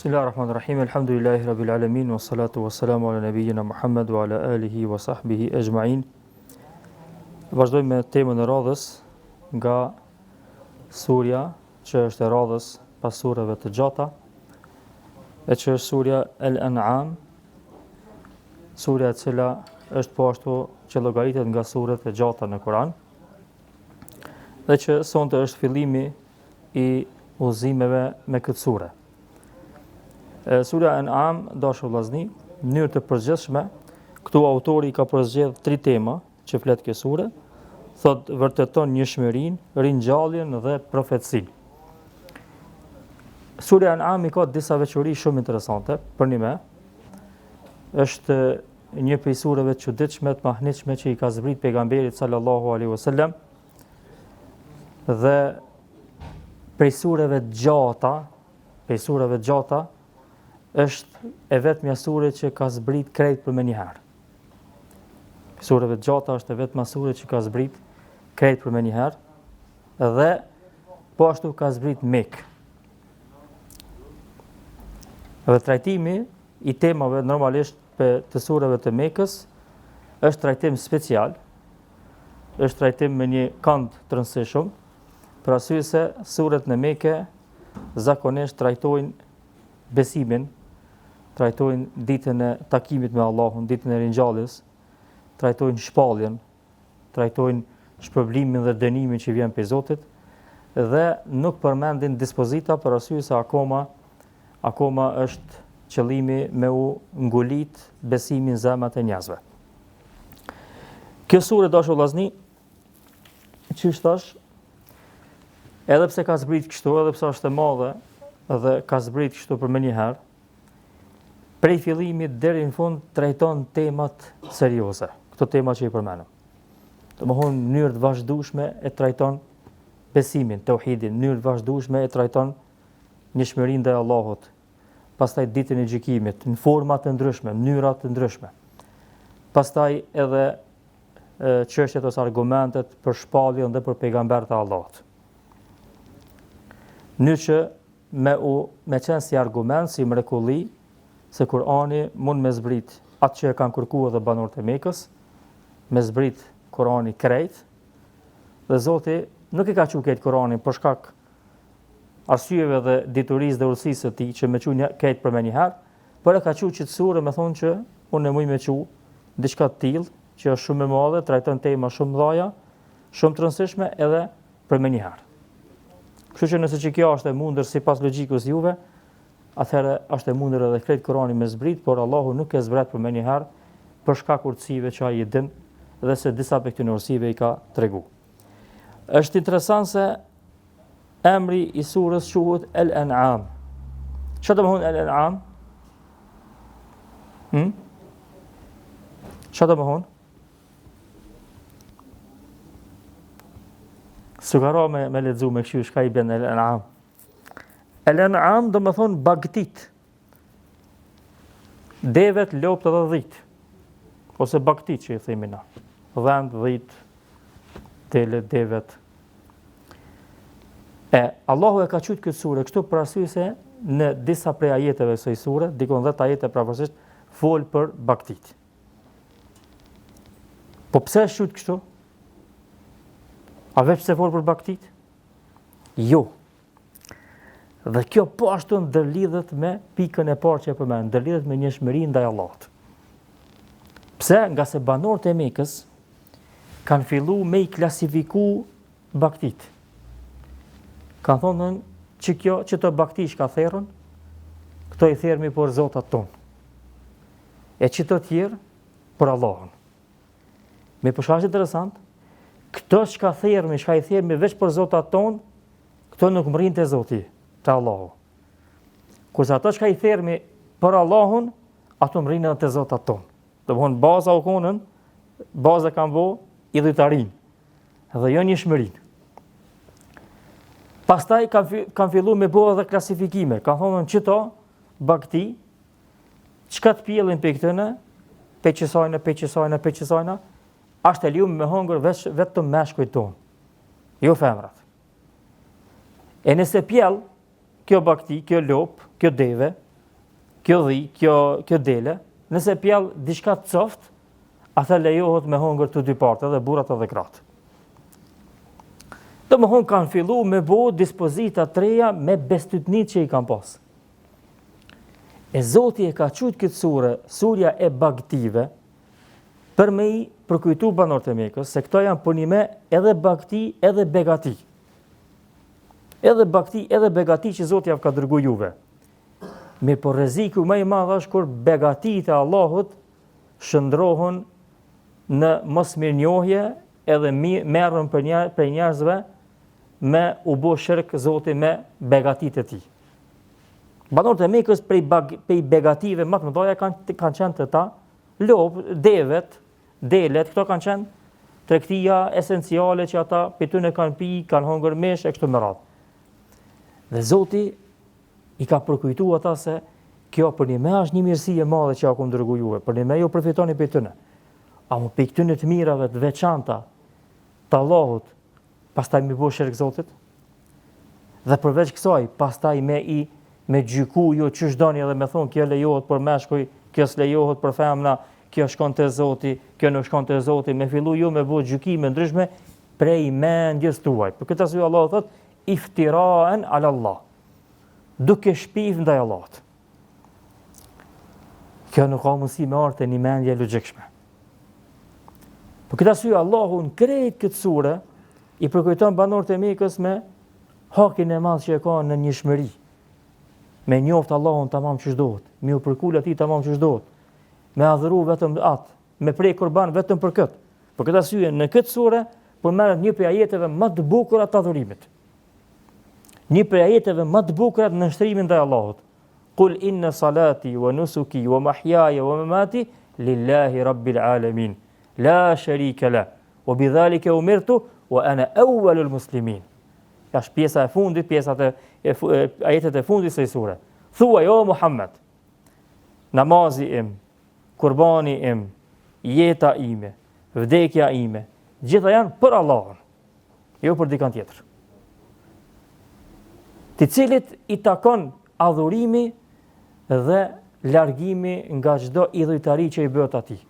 Bismillahirrahmanirrahim. Alhamdulillahi rabbil alamin wassalatu wassalamu ala nabiyyina Muhammad wa ala alihi wa sahbihi ajma'in. Vazhdojmë me temën e radhës nga surja që është e radhës pas sureve të gjata, e që është surja Al-An'am, surja e cila është po ashtu që llogaritet nga suret e gjata në Kur'an, dhe që sonte është fillimi i udhëzimeve me këtë sure. Surja An'am, dashur vëllezër, në mënyrë të përgjithshme, këtu autori ka përzgjedh 3 tema që flet kjo sure, thot vërteton njohshmërinë, ringjalljen dhe profecinë. Surja An'am ka disa veçori shumë interesante për një me. Është një prej sureve të çuditshme, të mahnitshme që i ka zbrit pejgamberit sallallahu alaihi wasallam, dhe prej sureve të gjata, është e vetmja sure që ka zbrit krejt për me njëherë. Sureve të gjata është e vetmja sure që ka zbrit krejt për me njëherë, dhe po ashtu ka zbrit Mekë. Dhe trajtimi i temave normalisht të sureve të Mekës është trajtim special, është trajtim me një kënd të rëndësishëm, për arsye se suret në Mekë zakonisht trajtojnë besimin, trajtojnë ditën e takimit me Allahun, ditën e ringjalljes, trajtojnë shpalljen, trajtojnë shpërblimin dhe dënimin që vjen prej Zotit, dhe nuk përmendin dispozita për arsye se akoma është qëllimi me u ngulit besimin në zemrat e njerëzve. Kjo sure, dashur vëllezër, që thash, edhe pse ka zbrit kështu, edhe pse është e madhe dhe ka zbrit kështu për më një herë, prej fillimit deri në fund trajton temat serioze, këto tema që i përmenëm. Domethënë në mënyrë të vazhdueshme e trajton besimin, tauhidin, në mënyrë të vazhdueshme e trajton njohshmërinë ndaj Allahut, pastaj ditën e gjykimit, në forma të ndryshme, mënyra të ndryshme. Pastaj edhe çështjet ose argumentet për shpalljen dhe për pejgamberët e Allahut. Në që me qenë si argument, si mrekulli, se Kurani mund me zbrit atë që e kanë kërkuar dhe banorët e Mekës, me zbrit Kurani krejt, dhe Zoti nuk i ka thënë këtë Kurani për shkak arsyeve dhe diturisë dhe urtësisë së tij që më thon krejt për më një herë, por e ka thënë që sure me thonë që unë e muj me thu diçka të tillë që është shumë e madhe, trajton tema shumë mëdha, shumë të rëndësishme edhe për më një herë. Kështu që nëse që kjo është e mundër sipas logjikës juve, atëherë është e mundër edhe krejt Kurani me zbrit, por Allahu nuk e zbret për më një herë për shkak urtësive që ai i din dhe se disa prej këtyre urtësive i ka tregu. Është interesant se emri i surës quhet Al-An'am. Çfarë do të thonë Al-An'am? Çfarë do të thonë? Sugaro me lexu me kështu shka i bën Al-An'am. Al-An'am do të thonë bagtit. Devet, lopt dhe dhit. Ose bagtit që i themi na. Dhend, dhit, tele, devet. Allahu e ka thënë këtë sure kështu për arsye se në disa prej ajeteve të kësaj sure, dikon 10 ajete pravarësisht fol për bagtit. Po pse është thënë kështu? A veç se fol për bagtit? Jo. Dhe kjo po ashtu ndërlidhet me pikën e parë që e përmend, ndërlidhet me njohshmërinë ndaj Allahut. Pse? Nga se banorët e Mekës kanë filluar me i klasifiku bagtit. Kanë thonë që të bagtish ka therrën, këto i thermi për zotat tonë. E që të tjerë për Allahun. Me përshkaq interesant, këto që i thermi veç për zotat tonë, këto nuk mrin të Zoti, të Allahu. Kurse ato që i thermi për Allahun, ato mrin edhe të zotat tonë. Do të thonë baza u konën, baza kanë bo idhujtarin, dhe jo njohshmërinë. Pastaj kanë filluar me bëu edhe klasifikime, kanë thonë çto bagti, çka të pjellin pe këtëne, peqësojna, është e lium me hongër vetëm meshkujt tonë, jo femrat. E nëse pjell kjo bakti, kjo lop, kjo deve, kjo dele, nëse pjell diçka të coft, atë lejohet me hongër të dy partë, edhe burrat edhe gratë. Domethënë kanë fillu me bo dispozita treja me bestytnit që i kanë pas. E Zoti e ka qujtë këtë surja e bagtive, për me i përkujtu banorët e Mekës, se këto janë punime edhe bagti edhe begati. Edhe bagti edhe begati që Zoti ja ka dërgu juve. Mirë po rreziku më i madh është kur begatit e Allahut shndrohen në mosmirnjohje edhe merren për njerëzve me u bë shirk Zoti me begatit e tij. Banorët e Mekës prej begative më të mëdha kanë qenë të ta lopë, delet, këto kanë qenë tregtia esenciale që ata për tyne kanë pi, kanë hongër mesh e kështu me radhë. Dhe Zoti i ka përkujtu ata se kjo për një me është një mirësi e madhe që ja ku dërgu juve, për një me ju përfitoni për tyne. A më për këtyne të mirave të veçanta të Allahut, pastaj mi bo shirk Zotit, dhe përveç kësaj, pastaj me gjyku jo që shdoni edhe me thonë kjo lejohet për meshkuj, kjo s'lejohet për femna, kjo shkon të Zoti, kjo nuk shkon të Zoti, me fillu ju me bo gjykime ndryshme prej mendjes tuaj. Për këtë arsye Allah thot, iftiraen ala Allah, duke shpif ndaj Allahut. Kjo nuk ka mundësi me arte një mendje logjikshme. Për këtë arsye Allahu në krejt këtë sure i përkujton banorët e Mekës me hakin e madh që e ka në njëshmëri. Me njoft Allahun tamam që ç'dohet, me u përkul atij tamam që ç'dohet, me adhuru vetëm atë, me prej kurban vetëm për këtë. Për këtë arsye në këtë sure përmendet një prej ajeteve më të bukura të adhurimit. Një prej ajeteve më të bukura në nështrimin ndaj Allahut. Qul inna salati wa nusuki wa mahyaya wa mamati lillahi rabbil alamin. La sharika la. Wa bidhalika umirtu wa ana awwalul muslimin. Ka pjesa e fundit, ajetet e fundit së sure. Thuaj o Muhammed, namazi im, kurbani im, jeta ime, vdekja ime, gjitha janë për Allahun, jo për dikant tjetër. Të cilit i takon adhurimi dhe largimi nga çdo idhujtari që i bëhet atij.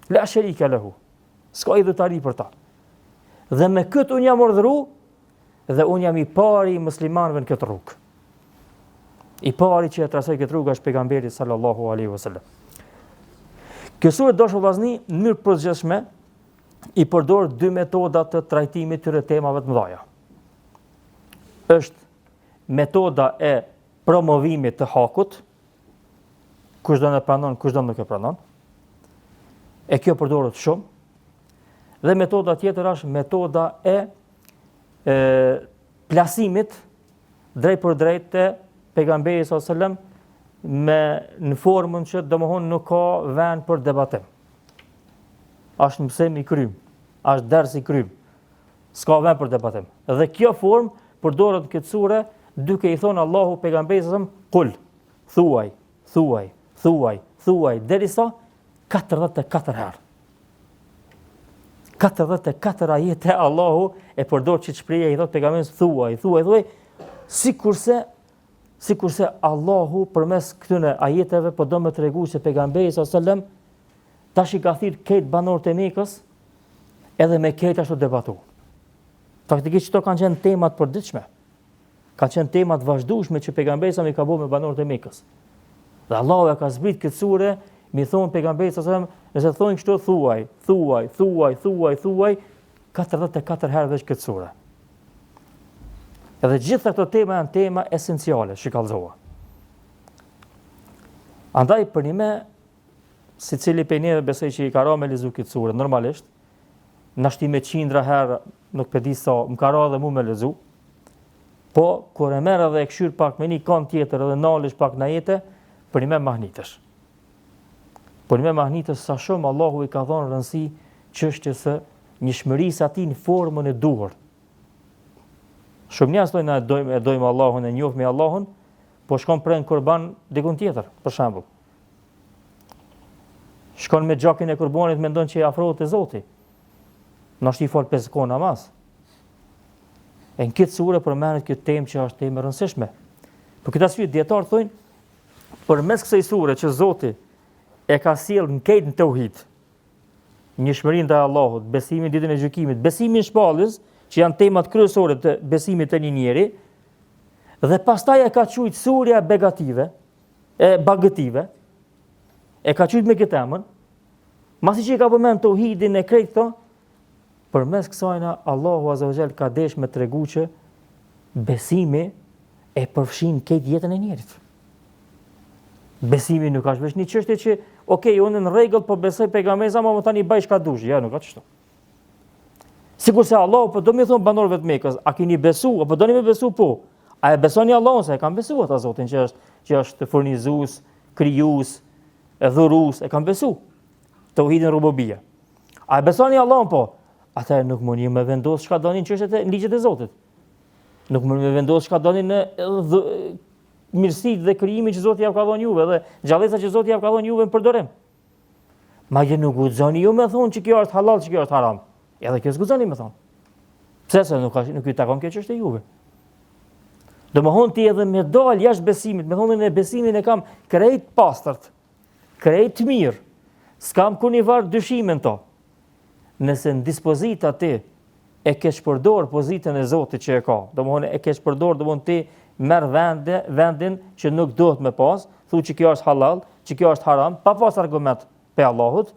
La sharika lahu. S'ka idhujtari për ta. Dhe me këtë unë jam urdhëruar dhe unë jam i pari i muslimanëve në këtë rrugë. I pari që e trasoj këtë rrugë është pejgamberi sallallahu alaihi wasallam. Kjo sure dashur vllazni në mënyrë përgjithshme i përdor dy metoda të trajtimit të temave të mëdha. Është metoda e promovimit të hakut, kush do në pranon, kush do nuk e pranon. E kjo përdoret shumë. Dhe metoda tjetër është metoda e plasimit drejt për drejt të pejgamberit sallallahu alajhi wasallam në formën që domthon nuk ka vend për debatim. Është mësim i krym, është ders i krym. S'ka vend për debatim. Dhe kjo formë përdoret në këtë sure duke i thonë Allahu pejgamberit sallallahu alajhi wasallam, thuaj, derisa 44 herë. 44 ajete Allahu e përdor që shprehje i thot pejgamberit thuaj, sikurse Allahu përmes këtyre ajeteve po do më tregu se pejgamberi sallallahu alajhi wasallam tash i ka thirr këtë banorët e Mekës edhe me këtë ashtu debatu. Faktikisht këto kanë qenë tema të përditshme. Kanë qenë tema të vazhdueshme që pejgamberi sallallahu alajhi wasallam i ka bërë me banorët e Mekës. Dhe Allahu e ka zbrit këtë sure mi thonë pejgamberit sallallahu alajhi wasallam, nëse thonë kështu thuaj 44 herë veç këtë sure. Edhe gjitha këto tema janë tema esenciale, shikallëzoha. Andaj për një me, si cili për neve besoj që i ka ra me lezu këtë sure, normalisht, nashti me qindra herë, nuk për di sa, më ka ra dhe mu me lezu, po, kur e merë dhe e këshyr pak me një kanë tjetër edhe nalish pak në jetë, për një me mahnitësh. Për një me mahnitës sa shumë Allahu i ka dhonë rëndësi çështjes së njëshmërisë atij në formën e duhur. Shumë njerëz thonë e dojmë Allahun, e njohim Allahun, po shkon pren kurban dikun tjetër, për shembull. Shkon me gjakin e kurbanit mendon që i afrohet te Zoti. Nashti fal 5 kohë namaz. E në këtë sure përmendet kjo temë që është temë e rëndësishme. Për këtë arsye dietar thonë Përmes kësaj sure që Zoti e ka sjellë në këtë tauhid, njëshmërinë ndaj Allahut, besimin ditën e gjykimit, besimin shpallës, që janë temat kryesore të besimit të një njeri, dhe pastaj e ka quajtur surja bagëtive, e ka quajtur me këtë emër, masi që i ka përmend tauhidin e krejt këto, përmes kësajna Allahu Azza wa Jall ka desh me tregu që besimi e përfshin këtë jetën e njerit. Besimi nuk është vetëm një çështje që, unë në rregull po besoj pejgamberin, ama më tani bëj çka dush, ja, nuk ka çështje. Sikur se Allahu po do më thon banorëve të Mekës, a keni besu, apo doni me besu po? A e besoni Allahun se e kanë besuar ata Zotin që është furnizues, krijues, dhurues, e kanë besu. Tauhidin rububia. A e besoni Allahun po? Ata nuk mundi me vendos çka doni në çështjet e ligjet e Zotit. Nuk mundi me vendos çka doni në mirësitë dhe krijimin që Zoti ja ka dhënë juve dhe gjallësa që Zoti ja ka dhënë juve në përdorim. Madje nuk guxoni ju me thonë që kjo është halal, që kjo është haram. Edhe kjo s'guxoni me thonë. Pse se nuk ju takon kjo çështje juve. Domethënë ti edhe me dal jashtë besimit, me thonë në besimin e kam krejt pastërt, krejt mirë. S'kam kuni varë dyshimin to. Nëse në dispozita ti e ke shpërdor pozitën e Zotit që e ka, domethënë e ke shpërdor, domethënë ti merr vendin që nuk duhet me pas, thu që kjo është halal, që kjo është haram, pa pas argument pe Allahut,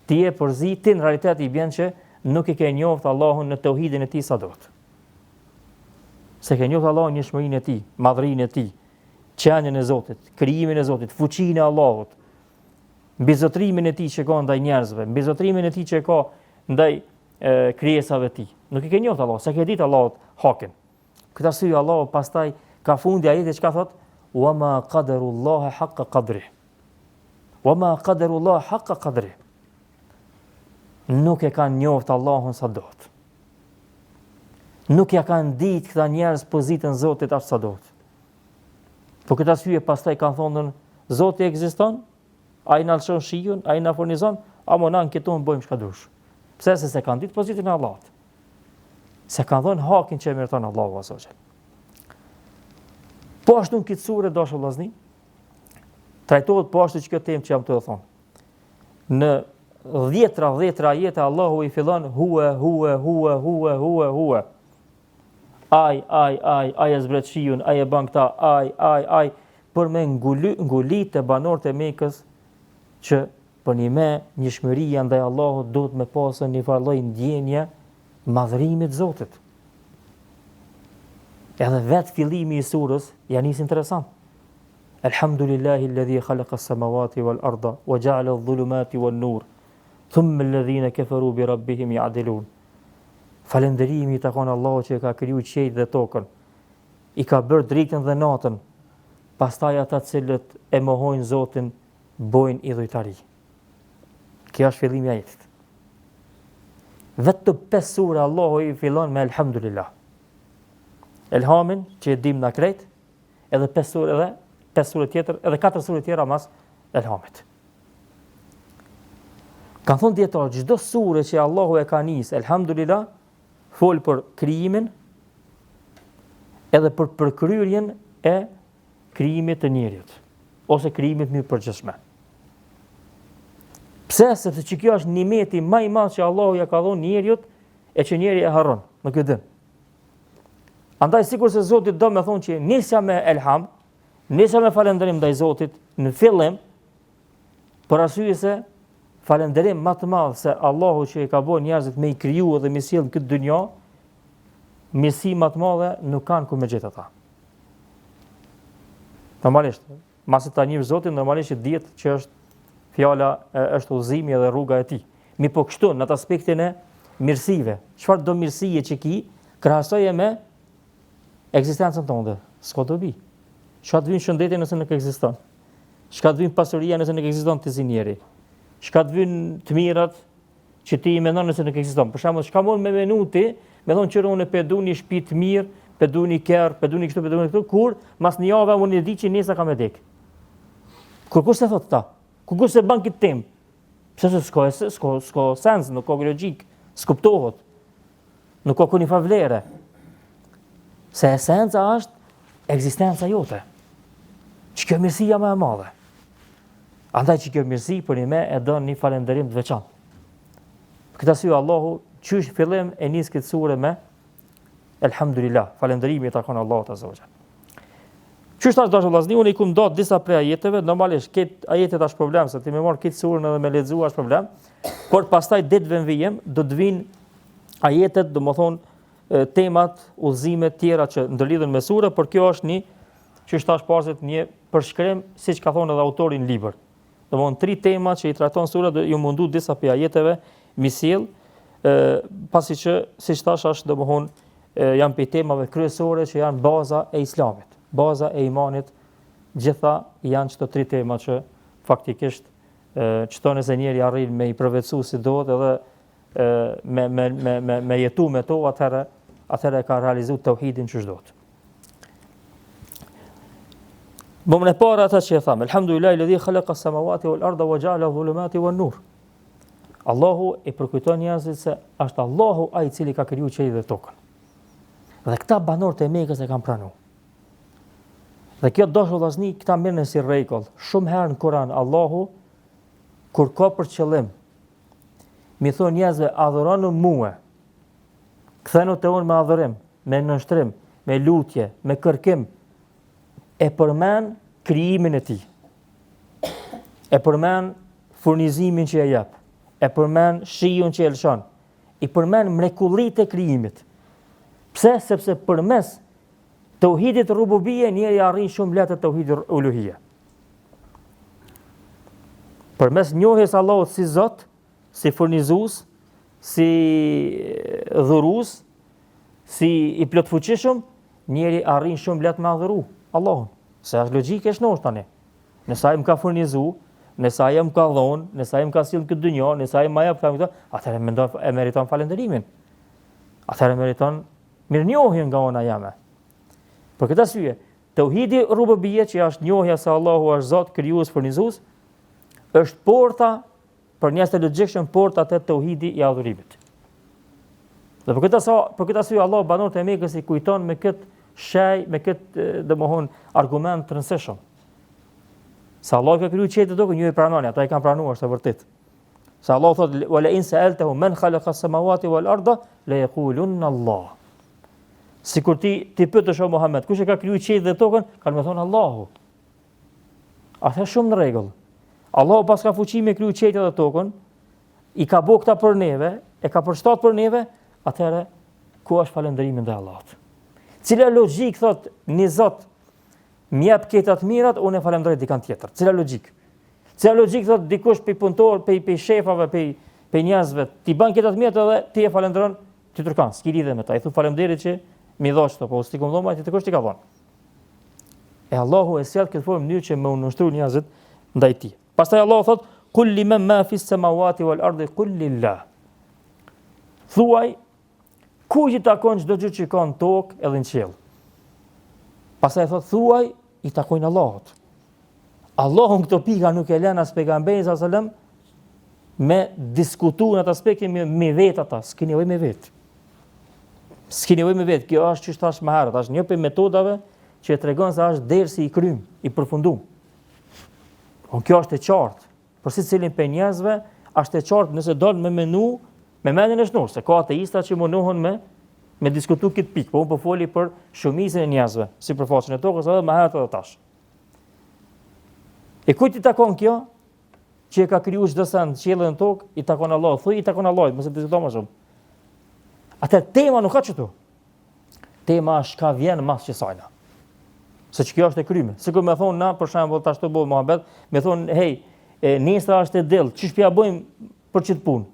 ti e përzi, ti në realitet i bjen që nuk i ke njoft Allahun në tauhidin e tij sa duhet. Se ke njoft Allahun njëshmërinë e tij, madhrinë e tij, qenien e Zotit, krijimin e Zotit, fuqinë e Allahut, mbizotrimin e tij që ka ndaj njerëzve, mbizotrimin e tij që ka ndaj krijesave të tij. Nuk i ke njoft Allahun, sa ke ditë Allahut hakin. Këtë arsye Allahu pastaj ka fundi ajetit çka thot: "Wa ma qadarullaha haqqa qadri." Wa ma qadarullaha haqqa qadri. Nuk e kanë njoft Allahun sa duhet. Nuk ja kanë ditë këta njerëz pozitën Zotit as sa duhet. Po këtë arsye pastaj kanë thonë Zoti ekziston, ai na lëshon shiun, ai na furnizon, ama na anketon bëjmë çka dush. Pse se kanë ditë pozitën e Allahut. Se kanë dhënë hakin që e meriton Allahu Azza wa Jall. Po ashtu në këtë sure dashur vëllazni, trajtohet po ashtu që kjo temë që jam të thonë. Në 10 ajete Allahu i fillon huwa. Ai e zbret shiun, ai e bën këta, ai, për me ngulit e banorët e Mekës që për njëshmëria ndaj Allahut duhet me pasën një farlloj ndjenje madhërimit Zotit. Edhe vetë fillimi i surës janë nis interesant. Alhamdulillahi alladhi khalaqa as-samawati wal arda wa ja'ala adh-dhulumati wan nur thumma alladhina kafaru bi rabbihim ya'dilun. Falënderimi i takon Allahut që ka krijuar qiellin dhe tokën. I ka bërë dritën dhe natën. Pastaj ata të cilët e mohojnë Zotin bojnë idhujtari. Kjo është fillimi i ajetit. Vetëm 5 sura Allahu i fillon me elhamdulillah. Elhamin që e dim na krejt, edhe 5 sura tjetër, edhe 4 sura tjera mas elhamit. Kanë thonë dietar, çdo sure që Allahu e ka nis, elhamdulillah, fol për krijimin edhe për përkryerjen e krijimit të njerit, ose krijimit më përgjithshëm. Pse? Sepse që kjo është nimeti më i madh që Allahu ja ka dhënë njeriut e që njeri e harron, nuk e din. Andaj sikur se Zoti do me thonë që nisja me elham, nisja me falënderim ndaj Zotit në fillim, për arsye se falënderim më të madh se Allahu që i ka bërë njerëzit me i kriju dhe me sjell në këtë dynjë, mirësi më të madhe nuk kanë ku me gjetë ata. Normalisht, masi ta njeh Zotin, normalisht dihet që është fjala është udhëzimi dhe rruga e tij. Mi po kështu në atë aspektin e mirësive. Çfarë do mirësie që ki, krahasoje me ekzistencën tënde. S'ka dobi. Çka të vjen shëndeti nëse nuk ekziston? Çka të vjen pasuria nëse nuk ekziston ti si njeri? Çka të vjen të mirat që ti i mendon nëse nuk ekziston? Për shembull, çka mund me menuti, me thonë që unë pe du një shtëpi të mirë, pe du një kerr, pe du një kështu, pe du një këtu, kur mas një javë unë e di që nesa kam e dek. Kur kush e thot ta? Kur kush e bën këtë temë? Pse se s'ka sens, nuk ka logjik, s'kuptohet. Nuk ka kuni vlere. Se esenca është ekzistenca jote. Që Kjo mirësia më e madhe. Andaj që kjo mirësi për një me e don një falënderim të veçantë. Për këtë arsye Allahu qysh fillim e nis këtë sure me Elhamdulillah, falënderimi i takon Allahut azza wa jalla. Qysh tash dashur vllazni, unë i kum dot disa prej ajeteve, normalisht këtë ajetet është problem, se ti më marr këtë surën edhe me lexuar është problem. Por pastaj ditëve në vijim do të vinë ajetet, domethënë temat, udhëzimet tjera që ndërlidhen me surë, por kjo është një që tash parzet një përshkrim siç ka thonë edhe autori në libër. Domthonë 3 tema që i trajton sura do ju mundu disa prej ajeteve mi sjell, pasi që siç thash është domthonë janë pe temave kryesore që janë baza e Islamit, baza e imanit, gjitha janë çto 3 tema që faktikisht çto nëse njeri arrin me i përvetësu si dohet edhe me jetu me to, atëherë ka realizuar tauhidin që ç'dohet. Bomën e parë ata që e thamë, Elhamdulillahi alladhi khalaqa as-samawati wal arda wa ja'ala adh-dhulumati wan nur. Allahu i përkujton njerëzit se është Allahu ai i cili ka krijuar qiellin dhe tokën. Dhe këta banorët e Mekës e kanë pranuar. Dhe kjo dashur vllazni, këta merren si rregull. Shumë herë në Kur'an Allahu kur ka për qëllim mi thonë njerëzve adhuroni mua. Kthenu te unë me adhurim, me nënshtrim, me lutje, me kërkim. E përmend krijimin e tij. E përmend furnizimin që e jep. E përmend shiun që e lëshon. I përmend mrekullitë e krijimit. Pse? Sepse përmes tauhidit rububie njeri arrin shumë lehtë tauhidit uluhia. Përmes njohjes Allahut si Zot, si furnizues, si dhurues, si i plotfuqishëm, njeri arrin shumë lehtë me adhuru Allahun. Se është logjike e shnosh tani. Nëse ai më ka furnizu, nëse ai më ka dhon, nëse ai më ka sill këtë dynjë, nëse ai më jep këtë, atëherë mendoj e meriton falënderimin. Atëherë meriton mirënjohjen nga ona jame. Për këtë arsye, tauhidi rububie që është njohja se Allahu është Zot, krijues, furnizues, është porta për njerëz të logjikshëm, porta te tauhidi i adhurimit. Dhe për këtë arsye Allahu banorët e Mekës i kujton me këtë shej, me këtë domthon argument të rëndësishëm. Se Allah ka krijuar qiellin dhe tokën, ju e pranoni, ata e kanë pranuar, është e vërtetë. Se Allah thotë wala in sa'altahu man khalaqa as-samawati wal arda la yaqulunna Allah. Sikur ti pyetësh o Muhammed, kush e ka krijuar qiellin dhe tokën, kanë më thonë Allahu. Atë shumë në rregull. Allahu pas ka fuqi me kriju qiellin dhe tokën, i ka bëu këta për neve, e ka përshtat për neve, atëherë ku është falënderimi ndaj Allahut? Cila logjik thot një Zot më jep këta të mirat, unë e falenderoj dikant tjetër. Cila logjik? Cila logjik thot dikush pe punëtor, pe shefave, pe njerëzve, ti bën këta të mirat edhe ti e falenderon ti turkan, s'ki lidhje me ta. I thu faleminderit që më dhosh to, po s'ti kum dhoma ti të kush ti ka dhënë. E Allahu e sjell këtë formë mënyrë që më unshtruan njerëzit ndaj tij. Pastaj Allahu thot kul liman ma fi s-samawati wal ardi qul lillah. Thuaj kujt i takon çdo gjë që ka në tokë edhe në qiell. Pastaj thot thuaj i takojnë Allahut. Allahu në këto pika nuk e lën as pejgamberin sallallahu alajhi wasallam me diskutuar në atë aspektin me vet ata, s'ka nevojë me vet. S'ka nevojë me vet. Kjo është ç'është thash më herët, është një prej metodave që tregon se është dersi i krym, i përfunduar. Kjo është e qartë. Për secilin prej njerëzve është e qartë nëse do me menu me mendjen e shnur, se ka ateista që mundohen me diskutu këtë pikë, po unë po foli për shumicën e njerëzve, si përfaqësin e tokës edhe më herët edhe tash. E kujt i takon kjo? Që e ka krijuar çdo sa në qiell dhe në tokë, i takon Allahut. Thuaj i takon Allahut, mos e diskutojmë më shumë. Atë tema nuk ka çtu. Tema është ka vjen mas që sajna. Se që kjo është e kryme. Sikur me thonë na, për shembull tash të bëu Muhammed, me thonë, hey, nesra është e diell, ç'ish pja bëjmë për çit punë?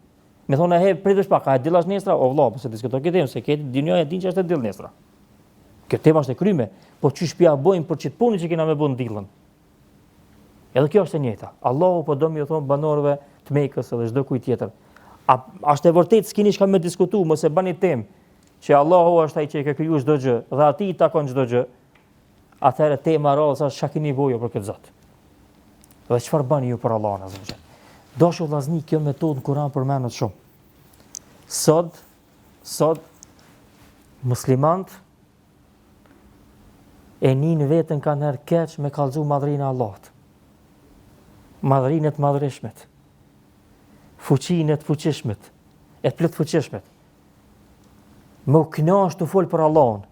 Me thonë, hey, pritësh pak, a e diell është nesra? O vëlla, po se diskutoj këtë temë, se këtë dinja e din që është e diell nesra. Kjo tema është e kryme, po ç'ish pja bëjmë për çit punë që kena me bën dillën? Edhe kjo është e njëjta. Allahu po do më thonë banorëve të Mekës edhe çdo kujt tjetër. A është e vërtetë s'keni çka me diskutu, mos e bani temë që Allahu është ai që e ka krijuar çdo gjë dhe atij i takon çdo gjë. Atëherë tema rrallë sa keni nevojë për këtë Zot. Dhe çfarë bani ju për Allahun azza wa jall? Dashur vllazni, kjo metodë në Kur'an përmendet shumë. Sot muslimanët e nin vetën ka nërë keq me kallëzu madhrinë e Allahut. Madhrinë e të madhrishmet, fuqinë e të fuqishmet, e të plot fuqishmet. Më kënaq të fol për Allahun,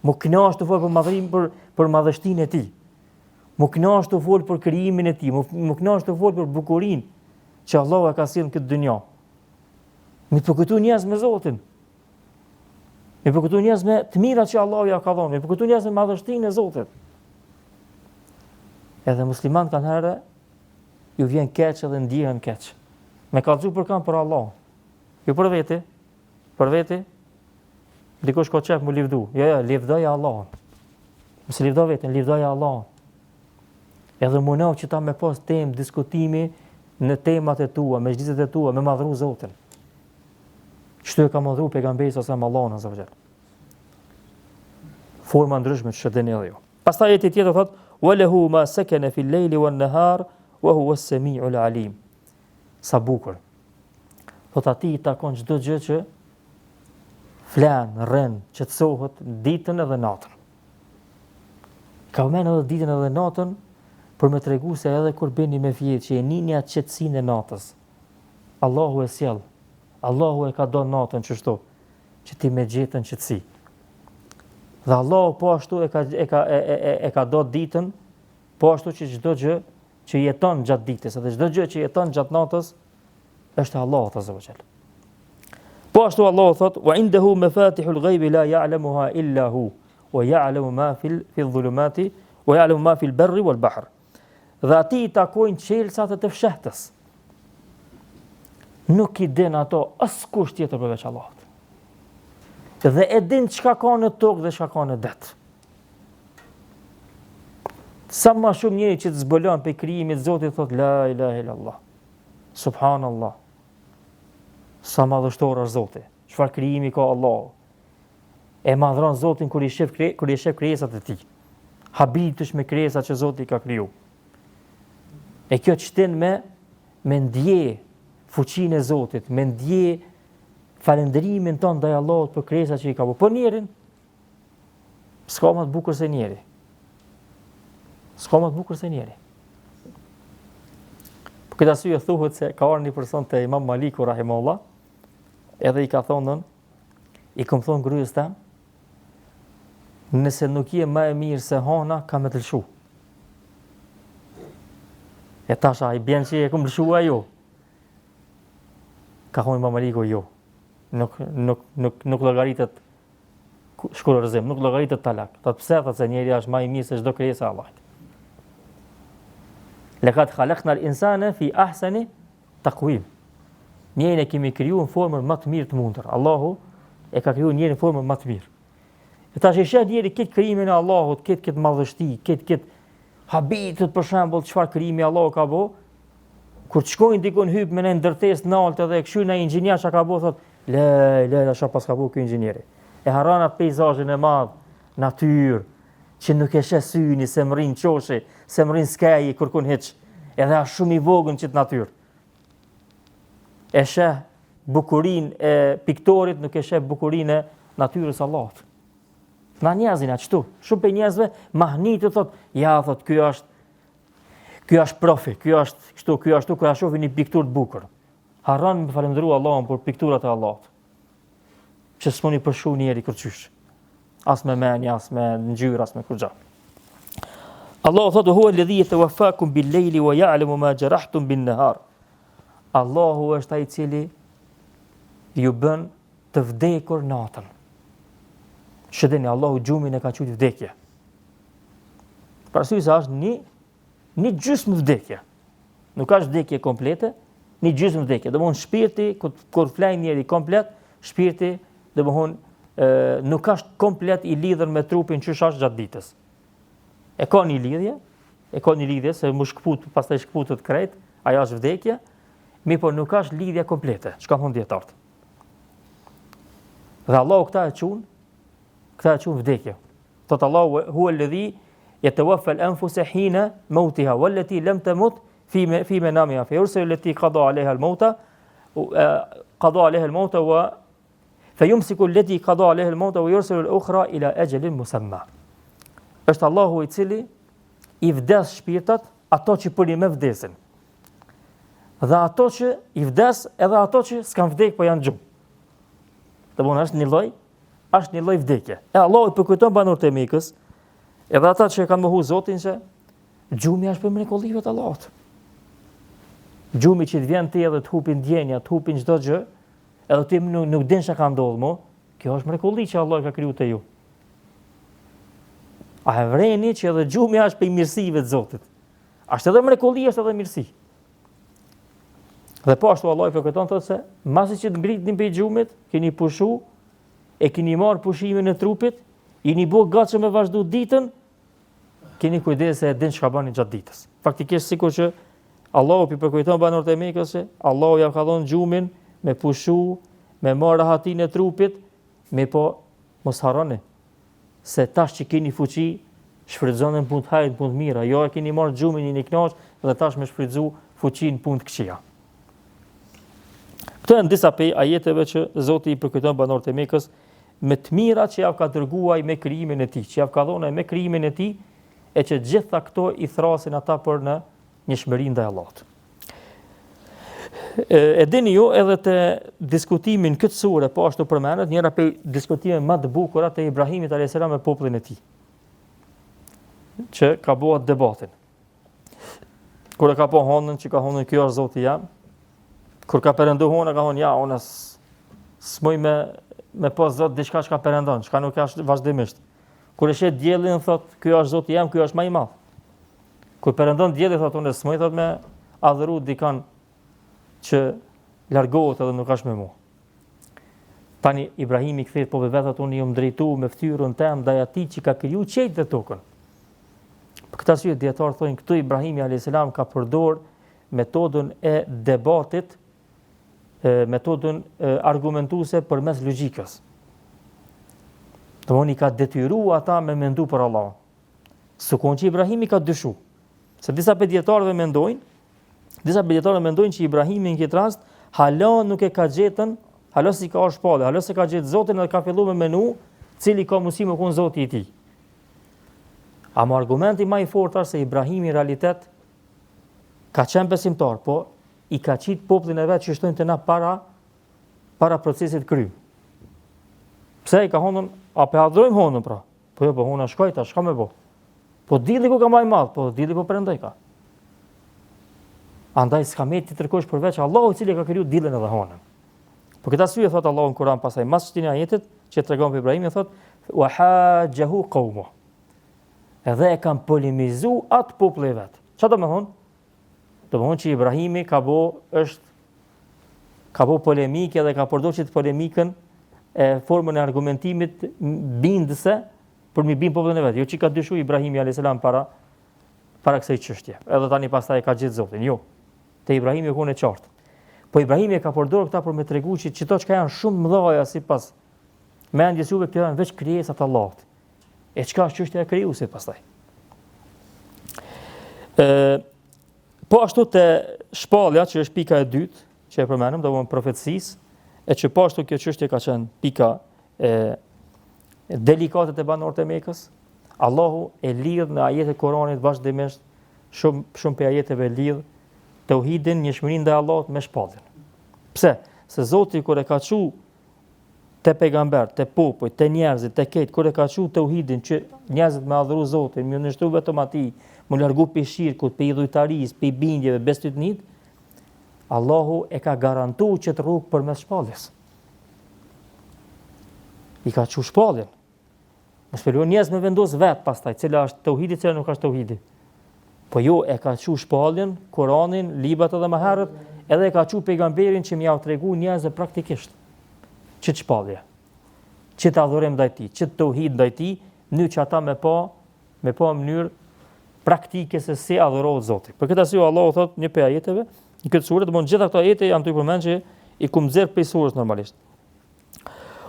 më kënaq të fol për madhrinë, për madhështinë e tij. Më kënaq të fol për krijimin e tij, më kënaq të fol për bukurinë që Allahu e ka sjellë në këtë dynjë. Mi përkujtu njerëz me Zotin. Mi përkujtu njerëz me të mirat që Allahu ja ka dhënë, mi përkujtu njerëz me madhështinë e Zotit. Edhe muslimanët kanë herë ju vjen keq edhe ndihen keq. Me kallëzu për kanë për Allah. Jo për vete. Për vete. Dikush ka çep mu livdu. Jo, livdoja Allahun. Mos livdo veten, livdoja Allahun. Edhe mundoh që ta me pas temë diskutimi në temat e tua, me çditët e tua, me madhru Zotin. Kështu e ka madhru pejgamberi sa Allahun azza wa jall. Forma ndryshme që dëni edhe ju. Pastaj ajeti tjetër thotë: "Wa lahu ma sakana fil layli wan nahar wa huwa as-sami'ul 'alim." Sa bukur. Thot ati i takon çdo gjë që flan, rën, qetësohet ditën edhe natën. Ka vëmen edhe ditën edhe natën për me tregu se edhe kur bëni me fjet që e nini atë qetësinë e natës. Allahu e sjell. Allahu e ka do natën kështu që ti me gjetën qetësi. Dhe Allahu po ashtu e ka do ditën, po ashtu që çdo gjë që jeton gjatë ditës, edhe çdo gjë që jeton gjatë natës është Allahu azza wa jall. Po ashtu Allahu thot: "Wa indahu mafatihul ghaibi la ya'lamuha illa hu, wa ya'lamu ma fil dhulumati wa ya'lamu ma fil barri wal bahr." Dhe ati i takojnë çelësat e të fshehtës. Nuk i din ato askush tjetër përveç Allahut. Dhe e din çka ka në tokë dhe çka ka në det. Sa më shumë njëri që të zbulon pe krijimin e Zotit thot la ilaha illallah. Subhanallah. Sa madhështor është Zoti. Çfarë krijimi ka Allahu. E madhron Zotin kur i shef krijesat e tij. Habitesh me krijesat që Zoti ka kriju. E kjo çtin me ndje fuqinë e Zotit, me ndje falënderimin ton ndaj Allahut për krijesat që i ka bërë. Po njerin s'ka më të bukur se njeri. S'ka më të bukur se njeri. Për këtë arsye thuhet se ka ardhur një person te Imam Maliku rahimahullah, edhe i ka thonën, i kam thonë gryes tam, nëse nuk je më e mirë se hana, ka me të lëshu. E tasha, i bjen që e kom lëshu ajo. Ka thonë Imam Maliku jo. Nuk llogaritet shkullërzim, nuk llogaritet talak. Thot pse? Thot se njeriu është më i mirë se çdo krijesë e Allahut. Laqad khalaqna al-insana fi ahsani taqwim. Njerin e kemi krijuar në formën më të mirë të mundur. Allahu e ka krijuar njerin në formën më të mirë. E tash e sheh njeri këtë krijimin e Allahut, këtë madhështi, këtë habitet për shembull çfarë krijimi Allahu ka bë. Kur të shkojnë dikon hyp me një ndërtesë nalte dhe e kshy në inxhinier çka ka bë thot, la çfarë pas ka bë ky inxhinieri. E harron atë peizazhin e madh, natyrë, që nuk e sheh syni, se më rrin qoshi, se më rrin skaji kërkon hiç. Edhe është shumë i vogël që të natyrë. E sheh bukurinë e piktorit, nuk e sheh bukurinë e natyrës Allahut. Na njerëzin ashtu, shumë pe njerëzve mahnitë thot, ja thot ky është profi, ky është kështu, ky ashtu, kur shohin një pikturë të bukur. Harron me falendëru Allahun për pikturat e Allahut. Që s'moni përshu njeri kërçysh. As me menje, as me ngjyrë, as me kurrë. Allahu thotë: "Huwa alladhi yatawaffakum bil-layli wa ya'lamu ma jarahtum bin-nahar." Allahu është ai i cili ju bën të vdekur natën. Shëdeni, Allahu gjumin e ka quajtur vdekje. Parasysh është një gjysmë vdekje. Nuk është vdekje komplete, një gjysmë vdekje. Domthon shpirti kur flan njëri komplet, shpirti domthon nuk është komplet i lidhur me trupin që është gjatë ditës. E ka një lidhje, se më shkput, pastaj shkputet krejt, ajo është vdekje, po nuk është lidhje komplete, çka thon dietarët. Dhe Allahu këta e qunë vdekje. Thot Allahu: "Huwa alladhi yatawaffa al-anfusa hina mautiha wallati lam tamut fi manamiha fa yursilu allati qada 'alayha al-mauta wa fayumsiku allati qada 'alayha al-mauta wa yursilu al-ukhra ila ajalin musamma." është Allahu i cili i vdes shpirtat, ato që për me vdesin. Dhe ato që i vdes, edhe ato që s'kan vdek, po janë gjumë. Dhe bon, është një lloj vdekje. E Allahu i përkujton banorët e Mekës, edhe ata që kanë mohu Zotin, që gjumi është për mrekullive të Allahut. Gjumi që të vjen ti edhe të hupin ndjenja, të hupin çdo gjë, edhe ti nuk din çka ka ndodhur mo, kjo është mrekulli që Allah ka kriju te ju. A e vreni që edhe gjumi është për mirësive të Zotit. Është edhe mrekulli, është edhe mirësi. Dhe po ashtu Allah i përkujton thotë se masi që të ngritni për gjumit, keni pushu, e keni marrë pushimin e trupit, jeni bë gatshëm me vazhdu ditën, keni kujdes se e din çka bani gjatë ditës. Faktikisht sikur që Allahu i përkujton banorët e Mekës se Allahu ja ka dhënë gjumin me pushu, me marrë rahatinë e trupit, me po mos harroni se tash që keni fuqi, shfrytëzoni në punë të hajrit, punë të mira. Jo e keni marrë gjumin një kënaq dhe tash me shfrytëzu fuqinë punë të këqija. Këto janë disa prej ajeteve që Zoti i përkujton banorët e Mekës me të mirat që ja ka dërguar me krijimin e tij, që ja ka dhënë me krijimin e tij, e që gjitha këto i thrasin ata për në njëshmërinë ndaj Allahut. E dini ju edhe te diskutimin këtë sure, po ashtu përmendet njëra prej diskutimeve më të bukura te Ibrahimit a.s. me popullin e tij, që ka bëu debatin. Kur e ka po honën, që ka honën kjo është Zoti jam, kur ka perëndu hona ka thonë ja, unë s'moj me po Zot diçka që ka perëndon, çka nuk ka vazhdimisht. Kur e shet diellin thot, ky është Zoti jam, ky është më i madh. Kur perëndon dielli thot, unë s'moj thot me adhuru dikan që largohet edhe nuk është me mua. Tani Ibrahimi kthehet po vetë thot, unë jam drejtuar me fytyrën tëm ndaj atij që ka kriju qiejt dhe tokën. Për këtë arsye dietar thonë këtu Ibrahimi a.s. ka përdor metodën e debatit, metodën argumentuese përmes logjikës. Domthoni ka detyruar ata me mendu për Allah. Sukon që Ibrahimi ka dyshu. Se disa dietarëve mendojnë që Ibrahimi në këtë rast hala nuk e ka gjetën, hala si ka shpallë, hala se ka gjetë Zotin dhe ka filluar me menu cili ka mundësi me kon Zoti i tij. Ama argumenti më i fortë është se Ibrahimi në realitet ka qenë besimtar, po i ka qit popullin e vet që shtojnë të na para procesit kry. Pse i ka honën, a pe adhrojmë honën pra? Po jo, po hona shkojta, shka me bo? Po dilli ku ka më i madh, po dilli po prandaj ka. Andaj s'ka me ti tërkosh përveç Allahu i cili ka kriju dillin edhe honën. Për këtë arsye thot Allahu në Kur'an pasaj mas shtin ajetit që tregon për Ibrahimin thot wa hajjahu qawmu. Edhe e kanë polemizu atë popull e vet. Çfarë do të thonë? Do të thonë që Ibrahimi ka bo polemike dhe ka përdorur çit polemikën e formën e argumentimit bindëse për mi bind popullin e vet. Jo që ka dyshu Ibrahimi a.s. para kësaj çështje. Edhe tani pastaj ka gjetë Zotin. Jo. Te Ibrahimi u e qartë. Po Ibrahimi ka përdorur këta për me tregu që çto çka janë shumë mëdha sipas mendjes juve, këto janë veç krijesa të Allahut. E çka është çështja e krijuesit pastaj? Po ashtu te shpallja që është pika e dytë, që e përmendëm, do të thonë profecisë, e që po ashtu kjo çështje ka qenë pika e delikate të banorët e Mekës. Allahu e lidh në ajete të Kuranit vazhdimisht, shumë për ajeteve lidh tauhidin, njëshmërinë ndaj Allahut me shpalljen. Pse? Se Zoti kur e ka thënë te pejgamber, te popull, te njerëzit, te këtë, kur e ka thënë tauhidin që njerëzit me adhuru Zotin, më nështru vetëm atij, më largu pe shirkut, pe idhujtarisë, pe bindjeve, bestytnit, Allahu e ka garantuar që të rrugë përmes shpalljes. I ka thënë shpalljen. Mos shpëlojnë njerëz me vendos vet pastaj, cila është tauhidi, cila nuk është tauhidi. Po jo, e ka thënë shpalljen, Kur'anin, librat edhe më herët, edhe e ka thënë pejgamberin që më ia tregu njerëzve praktikisht. Ç't shpallje. Ç't adhurim ndaj tij, ç't tauhid ndaj tij, në që ata me pa mënyrë praktike se si adhurohet Zoti. Për këtë arsye Allahu thot një prej ajeteve, në këtë sure, domthonë gjitha këto ajete janë të përmendur që i kum nxjerr prej surës normalisht.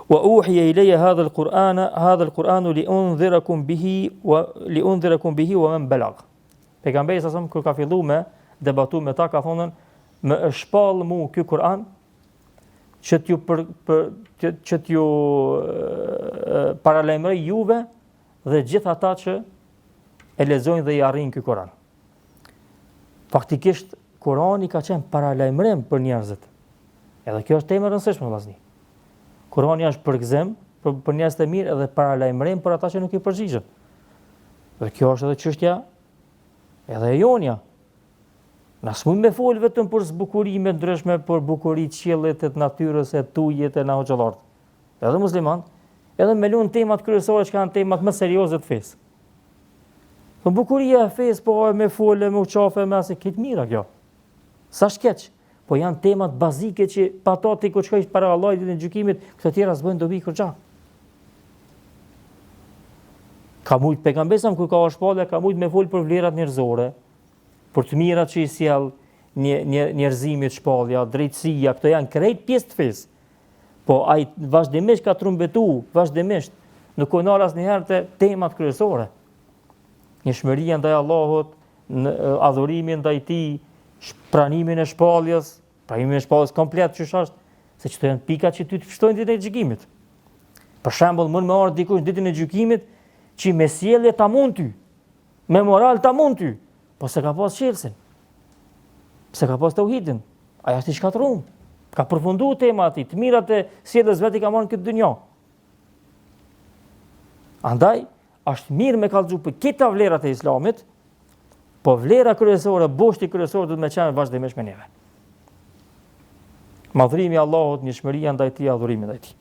Wa uhiya ilayya hadha al-Qur'an li'unzirakum bihi wa man balagh. Pejgamberi sa kur ka filluar me debatu me ta ka thonë më është shpall mu ky Kur'an që t'ju paralajmëroj juve dhe gjithë ata që e lexojnë dhe i arrin ky Kur'an. Faktikisht Kur'ani ka qenë paralajmërim për njerëzit. Edhe kjo është temë e rëndësishme vëllazëni. Kur'ani është përgëzim për njerëzit e mirë edhe paralajmërim për ata që nuk i përgjigjen. Dhe kjo është edhe çështja edhe e jonja. Na s'mund me fol vetëm për zbukurime ndryshme, për bukuritë qiellit, të natyrës, e tujit, e na hoxhallarët. Edhe musliman, edhe me lun temat kryesore që kanë temat më serioze të fesë. Po bukuria e fesë, po me folë, me uçafe, me asë këtë mira kjo. Sa shkeq, po janë temat bazike që pa to ti ku shkojsh para Allahut në gjykimit, këto tjera s'bëjnë dobi kurrë. Ka mujt pejgamberi kur ka shpallë, ka mujt me fol për vlerat njerëzore, për të mirat që i sjell njerëzimit shpallja, drejtësia, këto janë krejt pjesë të fesë. Po ai vazhdimisht ka trumbetu, vazhdimisht, nuk u nal asnjëherë te temat kryesore. Njohshmëria ndaj Allahut, adhurimin ndaj Tij, pranimin e shpalljes, komplet ç'është, se çto janë pikat që ty të fshtojnë ditën e gjykimit. Për shembull, mund më ardh dikush ditën e gjykimit që me sjellje ta mund ty, me moral ta mund ty, po se ka pas çelsin. Se ka pas tauhidin, ai është i shkatërruar. Ka përfunduar tema ati, të mirat e sjelljes vet i ka marrë këtë dynjë. Andaj, është mirë me kallëzu për këta vlerat e Islamit, po vlera kryesore, boshti kryesor duhet me qenë vazhdimisht me neve. Madhrimi i Allahut, njohshmëria ndaj Tij, adhurimi ndaj Tij.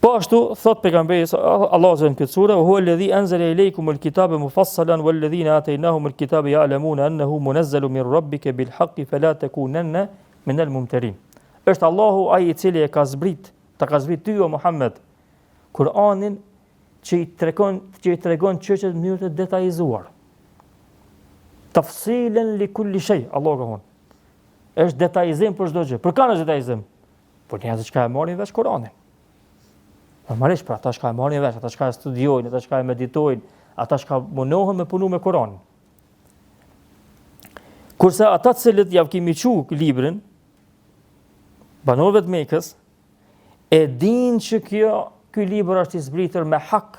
Po ashtu thot pejgamberi Allahu në këtë sure, huwa alladhi anzala ilaykumul kitaba mufassalan walladhina ataynahumul kitaba ya'lamuna annahu munazzalun min rabbika bil haqqi fala takunanna min al mumtarin. Është Allahu ai i cili e ka zbrit ty o Muhammed Kur'anin që i tregon çështjet në mënyrë të detajzuar. Tafsilan li kulli shay, Allahu ka thonë. Është detajizim për çdo gjë. Për kanë është detajizim. Por njerëzit që e marrin vesh Kur'anin. Normalisht për ata që e marrin vesh, ata që studiojnë, ata që meditojnë, ata që munohen me punu me Kur'anin. Kurse ata të cilët ja kemi çu librin, banorëve të Mekës, e dinë që ky libër është i zbritur me hak,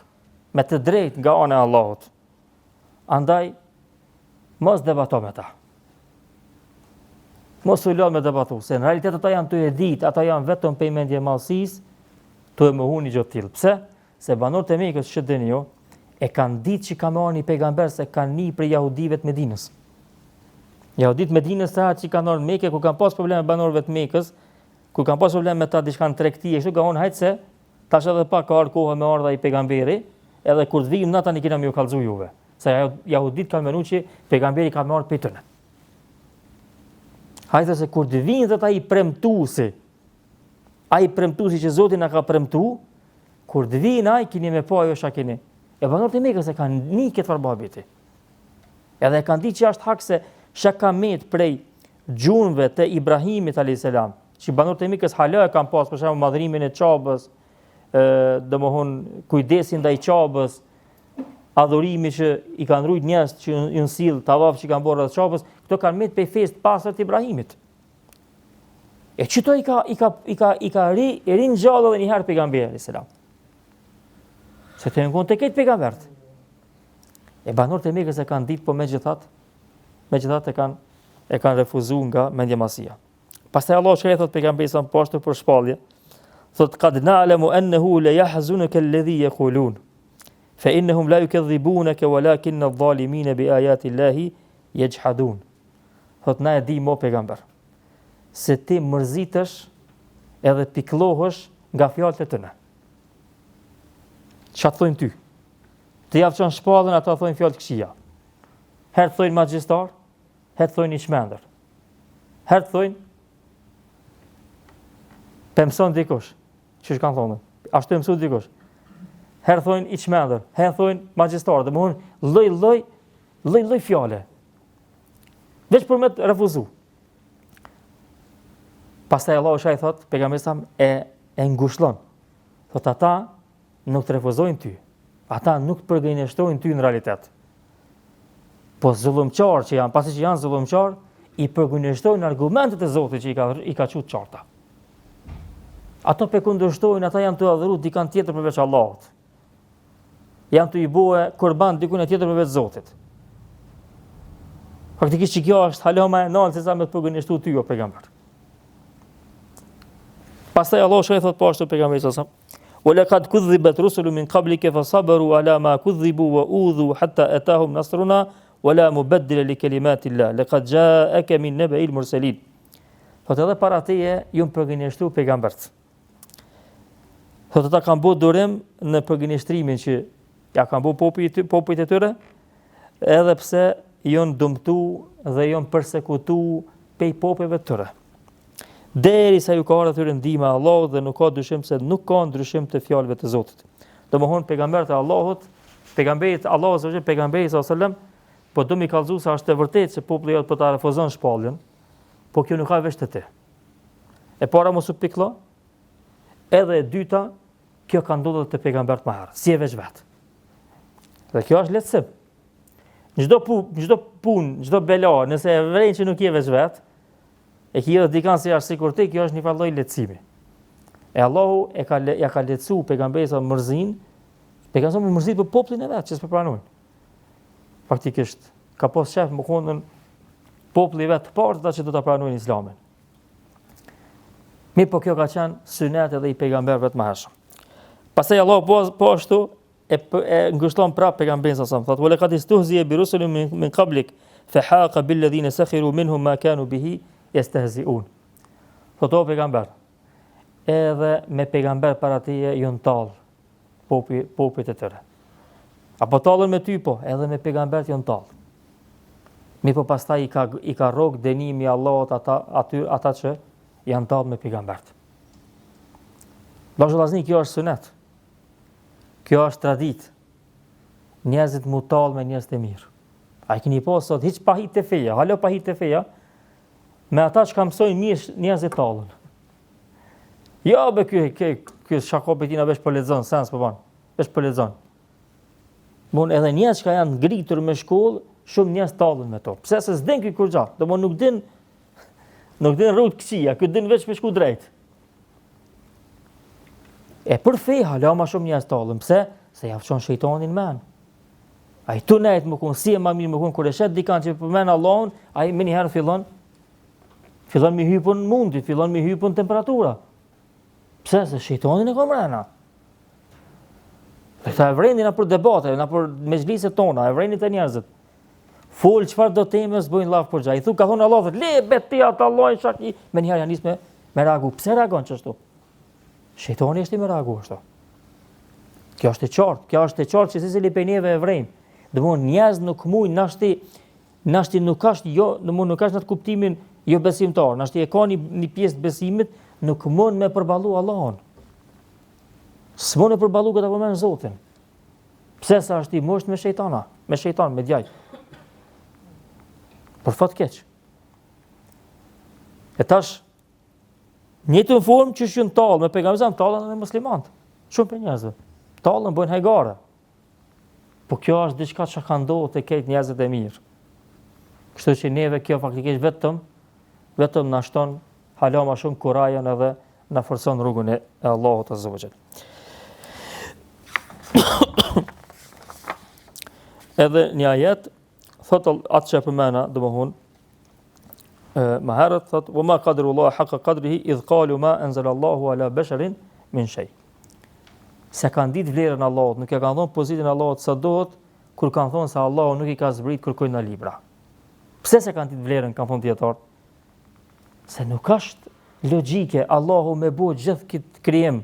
me të drejtë nga ana e Allahut. Andaj mos debato me ta. Mos u lë me debatu, se në realitet ata janë të e ditë, ata janë vetëm pe mendje mallësisë, të e mohuni gjë të tillë. Pse? Se banorët e Mekës që dini ju, e kanë ditë që ka marrë një pejgamber se kanë një për jahudive të Medinës. Jahudit Medinës sa që kanë ardhur në Mekë, ku kanë pas probleme banorëve të Mekës, ku kanë pas probleme me ta diçka në tregti, kështu ka thonë hajt se tash edhe pak ka ardhur koha me ardha i pejgamberi, edhe kur të vijmë nata ne kena më u kallzu juve. Se jahudit kanë menuar që pejgamberi ka marrë për tyne. Hajde se kur të vinë dhe ai premtuesi, që Zoti na ka premtu, kur të vinë ai keni me pa ajo shakeni. E banorët e Mekës e kanë një këtë farbabiti. Edhe kanë ditë që është hak se shakamet prej gjunëve të Ibrahimit a.s. që banorët e Mekës hala e kanë pas, për shembull madhrimin e Çabës, domthon kujdesin ndaj Çabës, adhurimi që i kanë rujt njerëz që i sill tavaf që kanë bërë rreth Çabës, këto kanë met pe festë pastër të Ibrahimit. E çito i ka ringjallë edhe një herë pejgamberi alayhis salam. Se të ngon të ketë pejgambert. E banorët e Mekës e kanë ditë, po megjithatë e kanë refuzuar nga mendjemasia. Pastaj Allah shkoi thot pejgamberi sa poshtë për shpallje. Thot qad na'lamu annahu la yahzunuka alladhi yaqulun. Fa innahum la yukadhibunaka walakin adh-dhalimina bi ayati Allahi yajhadun. Thot na e di mo pejgamber se ti mërzitesh edhe pikëllohesh nga fjalët e tyre. Çfarë thonë ty? Ti ja çon shpallën, ata thonë fjalë të këqija. Herë thonë magjistar, herë thonë i çmendur. Herë thonë pemson dikush, çish kanë thonë. Ashtu mëson dikush. Herë thonë i çmendur, herë thonë magjistar, domthon lloj fjale. Veç për me të refuzu. Pastaj Allahu shaj thot, pejgamberi sa e ngushëllon. Thot ata nuk të refuzojnë ty. Ata nuk të përgënjeshtrojnë ty në realitet. Po zullumçar që janë, pasi që janë zullumçar, i përgënjeshtrojnë argumentet e Zotit që i ka qut qarta. Ato pe kundërshtojnë, ata janë të adhuruar dikant tjetër përveç Allahut. janë të i bue kurban dikun e tjetër për vetë Zotit. Faktikisht që kjo është hala më e lartë se sa me të përgënjeshtu ty o pejgamber. Pastaj Allah shkoi thot po ashtu pejgamberi sa ولقد كذبت رسل من قبلك فصبروا على ما كذبوا وأوذوا حتى أتاهم نصرنا ولا مبدل لكلمات الله لقد جاءك من نبأ المرسلين. Thotë edhe para teje ju më përgënjeshtu pejgambert. Thotë ata kanë bërë durim në përgënjeshtrimin që ja kanë bërë popujt e tyre, edhe pse janë dëmtu dhe janë përsekutu pej popujve të tyre. Derisa ju ka ardhur atyre ndihma e Allahut dhe nuk ka dyshim se nuk ka ndryshim të fjalëve të Zotit. Domthon pejgamberët e Allahut, pejgamberit Allahu ose pejgamberi sallallahu alajhi wasallam, po do mi kallëzu se është e vërtetë se populli jot po ta refuzon shpalljen, po kjo nuk ka veç të te. E para mos u piklo, edhe e dyta, kjo ka ndodhur te pejgamberët më herë, si e veç vet. Dhe kjo është lehtësim. Çdo punë, çdo bela, nëse e vren që nuk je veç vet, e ki edhe dikan se është sikur ti, kjo është një lloj lehtësimi. E Allahu ja ka lehtësu pejgamberit sa mërzin, pejgamberi më mërzit për popullin e vet që s'po pranojnë. Faktikisht ka pas shef më kondën populli i vet të parë ata që do ta pranojnë Islamin. Mirë, po kjo ka qenë synet edhe i pejgamberëve të mëhershëm. Pastaj Allahu po ashtu e ngushton prapë pejgamberin sa thotë: "Wa laqad istuhziya bi rusulin min qablik fa haqa bil ladhina sakhiru minhum ma kanu bihi yastehzi'un." Thotë pejgamber, edhe me pejgamber para teje janë tall popujt e tyre. Apo tallën me ty po, edhe me pejgambert janë tall. Mi po pastaj i ka rrog dënimi i Allahut ata që janë tall me pejgambert. Vazhdazni, kjo është sunet. Kjo është tradit. Njerëzit mu tall me njerëz të mirë. A i keni po sot hiç pa hit të feja, halo pa hit të feja, me ata që ka mësojnë mirë njerëzit tallën. Jo be ky shakopi tina vesh po lexon, sens po ban. Vesh po lexon. Mon edhe njerëz që janë ngritur me shkollë, shumë njerëz tallën me to. Pse se s'din ky kur gjatë, domon nuk din rrugë këqija, ky din veç me shku drejt. E për fe hala ma shumë njerëz tallën. Pse? Se ja fshon shejtanin men. Ai tu nejt më kon si e ma mirë më kon kur e shet dikan që përmen Allahun, ai më një herë fillon me hypun mundi, fillon me hypun temperatura. Pse? Se shejtanin e ka mrena. Këta e vrejnë na për debate, na për mezhliset tona, e vrejnë të njerëzit. Fol çfarë do temës bëjnë llaf për xha. I thu ka thonë Allah, le betia të Allahit shaki. Me një herë janë nisme me reagu. Pse reagon çështu? Shejtani është i më reagu ashtu. Kjo është e qartë që secili prej neve e vrejnë. Domthon njerëz nuk mujnë nashti nuk është nuk është në atë kuptimin jo besimtar, nashti e ka një pjesë të besimit, nuk mund me përballu Allahun. S'mon e përballu këtë apo me Zotin. Pse sa është i mosht me shejtan, me djaj. Për fat keq. E tash njëtën formë që shën tallë me pejgamberin, tallën me muslimanët. Shumë për njerëzve. Tallën bëjnë hajgare. Po kjo është diçka që ka ndodhur te këtë njerëzit e mirë. Kështu që neve kjo faktikisht vetëm na shton hala më shumë kurajën edhe na forcon rrugën e Allahut azza wa jall. Edhe një ajet thot atë që përmena domthon më herët thot wa ma qadrullahu haqqa qadrihi idh qalu ma anzala Allahu ala basharin min shay. Se kanë ditë vlerën e Allahut, nuk e kanë dhënë pozitën e Allahut sa duhet, kur kanë thonë se Allahu nuk i ka zbrit kërkojnë në libra. Pse se kanë ditë vlerën, kanë thonë dietar? Se nuk është logjike Allahu me bëu gjithë këtë krijim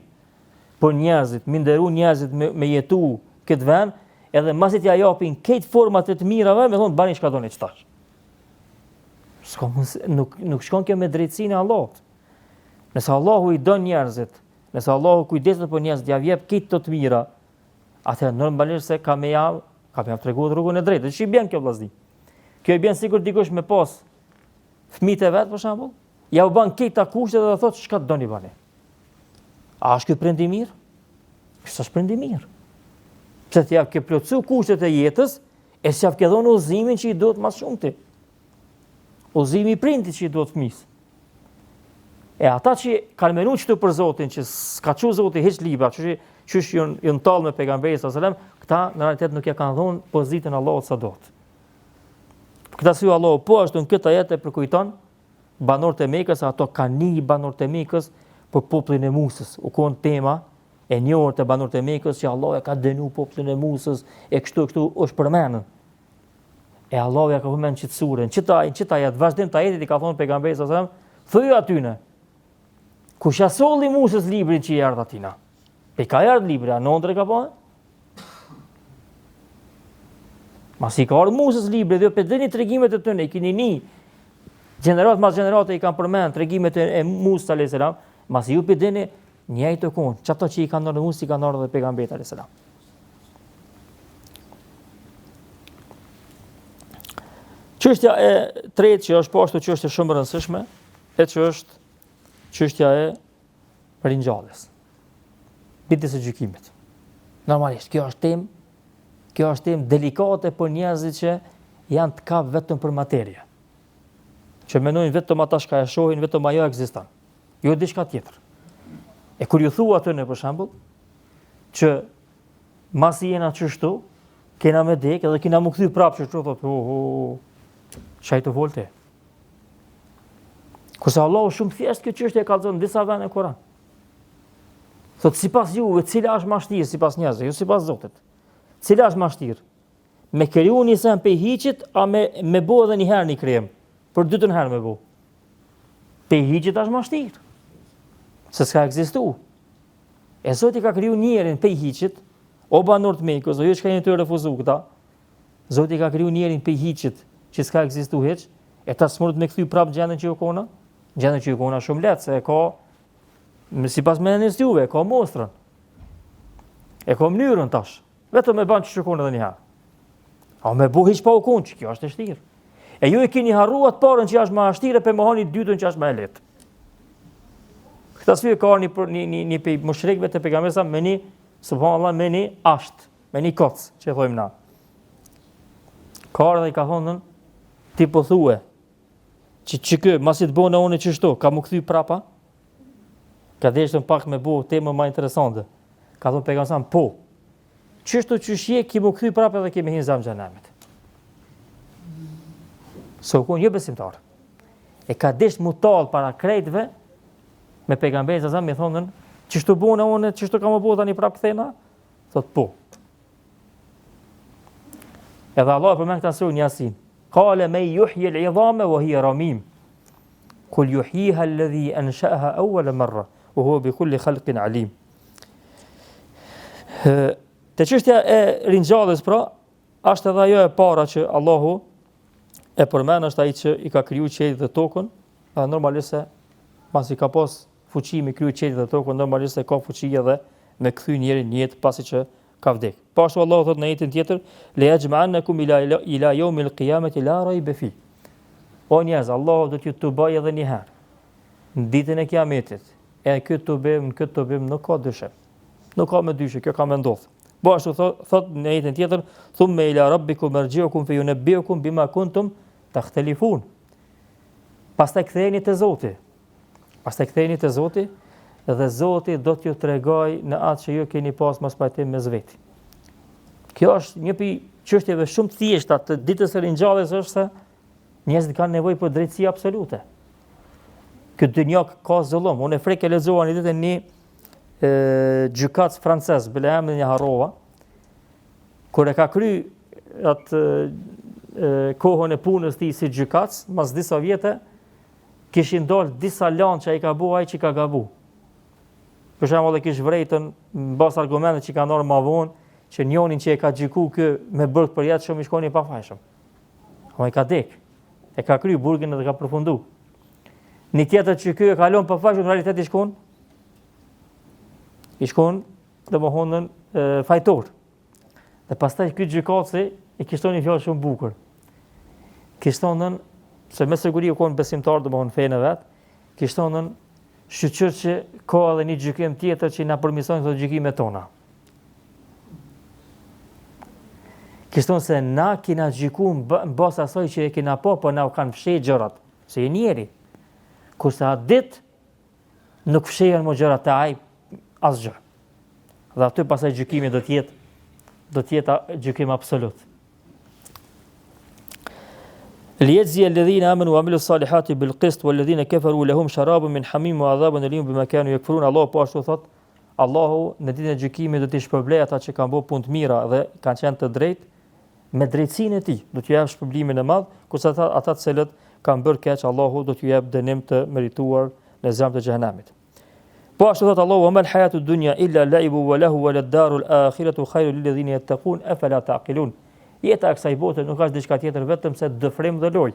për njerëzit, më nderu njerëzit me jetu këtë vend, edhe masi t'ja japin këtë format e të mirave, me thonë bani çka doni çtash. Nuk shkon kjo me drejtsinë e Allahut. Nëse Allahu i don njerëzit, nëse Allahu kujdeset për njerëzit, ja jep këtë të mira, atëherë normalisht se ka me treguar rrugën e drejtë. Ç'i bën kjo vllazni? Kjo i bën sikur dikush me pas fëmijët e vet për shembull, ja u bën këta kushte dhe thotë çka doni bani. A është ky prind i mirë? Është prind i mirë. Pse t'ja ke plotsu kushtet e jetës, e s'ja ke dhënë udhëzimin që i duhet më shumë ti. Udhëzimi i prindit që i duhet fëmisë. E ata që kanë menuar çtu për Zotin, që s'ka çu Zoti hiç libra, që qysh ju tallë me pejgamberin sallallahu alajhi wasallam, këta në realitet nuk ja kanë dhënë pozitën Allahut sa duhet. Këta si Allahu po ashtu në këtë ajet e përkujton banorët e Mekës, ato kanë një banorët e Mekës për popullin e Musës. U kon tema e njohur te banorët e Mekës që Allahu e ka dënuar popullin e Musës e kështu është përmendur. E Allahu ja ka përmendur çit surën, çit ajet, vazhdim të ajetit i ka thonë pejgamberi sallallahu alajhi wasallam, thuaj atyne. Kush ja solli Musës librin që i erdhi atina? Pe ka erdhur libri, a nëndre ka bën? Masi ka ardhur Musës libri dhe pe dini tregimet e tyre, i keni ni. Gjenerat mas gjenerate i kanë përmend tregimet e Musës alayhis salam, masi ju pe dini njëjtë kon, çato që i kanë ardhur Musë i kanë ardhur edhe pejgamberit alayhis salam. Çështja e tretë që është po ashtu çështje shumë e rëndësishme, që është çështja e ringjalljes. Ditës së gjykimit. Normalisht kjo është temë delikate për njerëzit që janë të kapë vetëm për materie. Që mendojnë vetëm ata që e shohin, vetëm ajo ekziston. Jo diçka tjetër. E kur ju thua atë për shembull që masi jena çështu, kena me dek edhe kena më kthy prapë çështu thotë, çaj të volte. Kurse Allahu shumë thjesht kjo çështje e kallzon disa vende në Kur'an. Thotë sipas juve, cila është mashtirë sipas njerëzve, jo sipas Zotit. Cila është mashtirë? Me kriju një sen pe hiqit, a me bo edhe një herë një krem? Për dytën herë me bo. Pe hiqit është mashtirë. Se s'ka ekzistu. E Zoti ka kriju njerin pe hiqit, o banor të Mekës, o jo që ka një të refuzu këta, Zoti ka kriju njerin pe hiqit, që s'ka ekzistu heq, e ta smurët me kthy prapë gjendën që ju kona? Gjendën që ju kona shumë letë, se e ka, sipas mendjes juve, e ka mostrën. E ka mënyrën tash. Vetëm e ban që shkon edhe një herë. A me bu hiq pa u konë, që kjo është e shtirë. E ju e keni harruar parën që është më e shtirë, pe mohoni dytën që është më e lehtë. Këta sfidë ka një pe mushrikëve të pejgamberit sa me një, subhanallahu, me një asht, me një koc, që thojmë na. Ka ardhur dhe i ka thonë, ti po thue, që kë, masi të bëna unë çështo, ka më kthy prapa? Ka deshën pak me bu temë më interesante. Ka thonë pejgamberi po. Çështo që shje ki më kthy prapë edhe kemi hinë zam xhenemit. So ku jo besimtar. E ka desh mu tall para krejtëve me pejgamberin sa më thonën, çështo bëna unë, çështo kam bëu tani prapë thena? Thot po. Edhe Allah përmend këtë sura Yasin. Qala man yuhyi al-'idhama wa hiya ramim. Qul yuhyiha alladhi ansha'aha awwal marra wa huwa bi kulli khalqin 'alim. Te çështja e ringjalljes pra, është edhe ajo e para që Allahu e përmend, është ai që i ka kriju qiellin dhe tokën, dhe normalisht se pasi ka pas fuqi me kriju qiellin dhe tokën, normalisht se ka fuqi edhe me kthy njerin në jetë pasi që ka vdek. Po ashtu Allahu thot në ajetin tjetër, la yajma'annakum ila yawmil qiyamati la rayba fi. O njerëz, Allahu do t'ju tuboj edhe një herë. Në ditën e Kiametit. E këtë tubim nuk ka dyshim. Nuk ka me dyshim, kjo ka me ndodhur. Po ashtu thot në ajetin tjetër, thumma ila rabbikum marji'ukum fa yunabbi'ukum bima kuntum takhtalifun. Pastaj ktheheni te Zoti. Dhe Zoti do t'ju tregoj në atë që ju keni pas mos pajtim mes veti. Kjo është një pi çështjeve shumë të thjeshta të ditës së ringjalljes, është se njerëzit kanë nevojë për drejtësi absolute. Ky dynjë ka zullum. Unë frikë lexova një ditë një gjykatës francez, bëhem një harrova, kur e ka kry atë kohën e punës tij si gjykatës, mas disa vjetë, kishin dalë disa lanë që ai ka bu, ai që ka gabu. Për shembull, e kish vrejtën mbas argumentet që kanë ardhur më vonë, që njonin që e ka gjyku kë me burg për jetë shumë i shkoni pa fajshëm. Ai ka dek. E ka kry burgin dhe ka përfundu. Një tjetër që ky e kalon pa fajshëm, në realitet i shkon domethënë fajtor. Dhe pastaj ky gjykatësi i kishte një fjalë shumë bukur. Kishte thënë se me siguri u kon besimtar domethënë fenë vet, kishte thënë shqyqyr që ka edhe një gjykim tjetër që na përmirëson këto gjykimet tona. Kishte thënë se na kena gjykuar mbas asaj që e kena po na u kanë fshehë gjërat, se je njeri. Kurse atë ditë nuk fshehen më gjërat e ai asgjë. Dhe aty pasaj gjykimi do të jetë gjykim absolut. ليجزي الذين آمنوا وعملوا الصالحات بالقسط والذين كفروا لهم شراب من حميم وعذاب أليم بما كانوا يكفرون. Allahu po ashtu thot, Allahu në ditën e gjykimit do t'i shpërblej ata që kanë bërë punë të mira dhe kanë qenë të drejtë me drejtsinë e tij, do t'ju jap shpërblimin e madh, kurse ata të cilët kanë bërë keq, Allahu do t'ju jap dënim të merituar në zemrën e xhenemit. Po ashtu thot Allahu: "Wa mal hayatu dunya illa la'ibu wa lahu wa lad-daru al-akhiratu khayrun lil ladhina yattaqun afala ta'qilun." Jeta e kësaj bote nuk është diçka tjetër vetëm se dëfrim dhe lojë.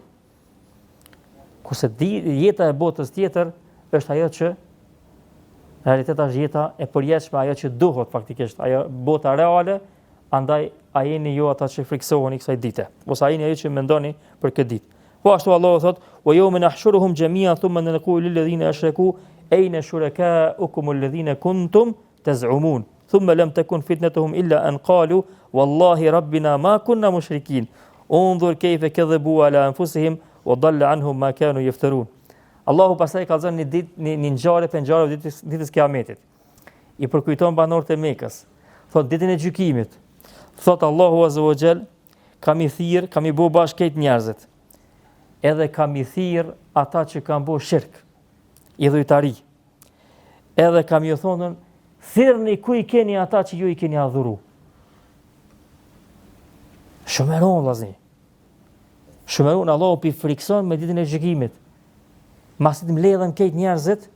Kurse jeta e botës tjetër është ajo që në realitet është jeta e përjetshme, ajo që duhet faktikisht, ajo bota reale, andaj a jeni ju ata që friksoheni kësaj dite, ose a jeni ajo që mendoni për këtë ditë. Po ashtu Allahu thot: "Wa yawma nahshuruhum jami'an thumma naqulu lil ladhina ashraku ayna shurakaukum alladhina kuntum taz'umun thumma lam takun fitnatuhum illa an qalu wallahi rabbina ma kunna mushrikin unzur kayfa kadhabu ala anfusihim wa dalla anhum ma kanu yaftarun." Allahu pastaj ka thënë një ngjarje për ngjarje ditës Kiametit. I përkujton banorët e Mekës. Thot ditën e gjykimit. Thot Allahu azza wa jall, kam i bë bashkë njerëzit. Edhe kam i thirr ata që kanë bërë shirk, idhujtari. Edhe kam ju thonën, thirrni ku i keni ata që ju i keni adhuru. Shumë e rëndë vëllazni. Shumë e rëndë, Allahu pi frikson me ditën e gjykimit. Masi të mbledhen këtë njerëzit,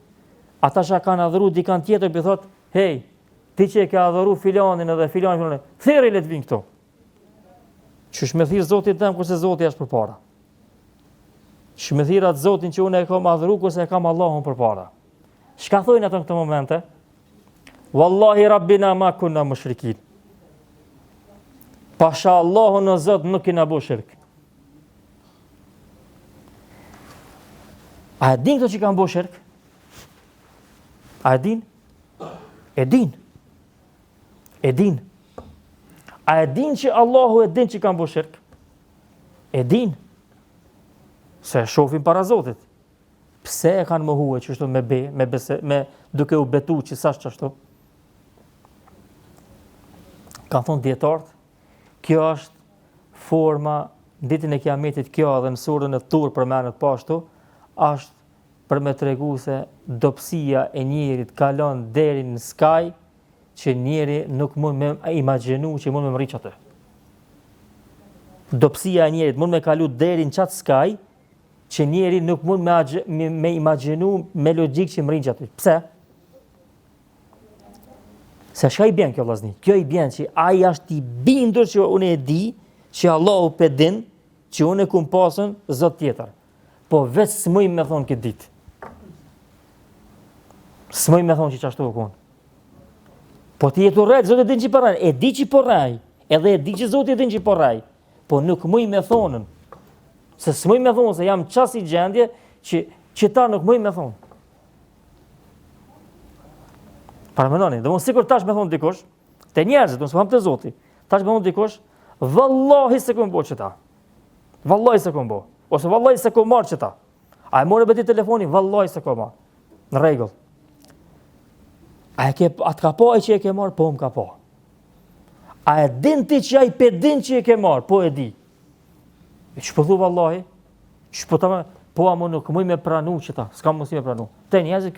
ata që kanë adhuru dikant tjetër pi thot, hey, ti që e ke adhuru filanin edhe filanin, thirrni le të vinë këtu. Qysh me thirr Zotin tëm kurse Zoti është përpara. Qysh me thirr atë Zotin që unë e kam adhuru kurse e kam Allahun përpara. Çka thojnë ato në këtë momente? Wallahi rabbina ma kunna mushrikin. Pasha Allahun në Zot nuk kena bërë shirk. A e din këto që kanë bërë shirk? A e din? E din. E din. A e din që Allahu e din që kanë bërë shirk? E din. Se shohim para Zotit. Pse e kanë mohuar çështën me duke u betu që sa çështën? Kanë thonë dietarët, kjo është forma ditën e Kiametit, kjo edhe në surën e Tur përmendet po ashtu, është për me tregu se dobësia e njerit kalon deri në skaj që njeri nuk mund me imagjinu që mund me mriq atë. Dobësia e njerit mund me kalu deri në qatë skaj që njeri nuk mund me imagjinu me logjik që mriq atë. Pse? Se shka i bjen kjo vllazni? Kjo i bjen që ai është i bindur që unë e di që Allahu pe din që unë e kum pasën Zot tjetër. Po vetë s'muj me thonë këtë ditë. S'muj me thonë që qashtu e konë. Po ti jetu rejtë, Zotë e din që i përraj. E di që i përraj. Edhe e di që Zotë e din që i përraj. Po nuk muj me thonën. Se s'muj me thonë se jam qas i gjendje që ta nuk muj me thonë. Paramenoni, dhe mund sikur tash me thonë dikush, te njerëzit, unë s'pam të Zoti, tash me thonë dikush, vallahi se kom bo që ta. Vallahi se kom bo. Ose vallahi se kom marë që ta. A e more beti telefoni, vallahi se kom marë. Në regull. Atë ka po e që e ke marë, po më ka po. A e din ti që a i pe din që e ke marë, po e di. E që po dhu vallahi, që po ta me, po a më nuk muj me pranu që ta, s'kam mësi me pranu. Te njerëzit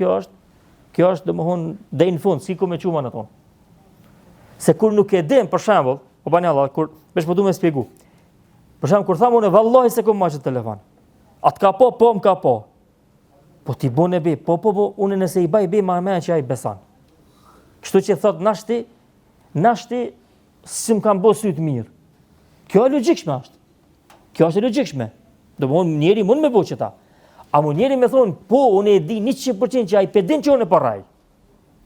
kjo është domethënë deri në fund, si ku me quman ato. Se kur nuk e dim, për shembull, o bani Allah, kur veç po du me spjegu. Për shembull, kur thamë unë vallahi se kom marrë telefon. Atë ka po më ka po. Po ti bën e bi, po, unë nëse i baj bi më më që ai beson. Kështu që thot nashti s'm kam bë sy të mirë. Kjo është logjikshme është. Kjo është logjikshme. Domthonë njeri mund me bëj çeta. A mu njeri me thonë, po, unë e di 100% që a i pedin që unë e paraj.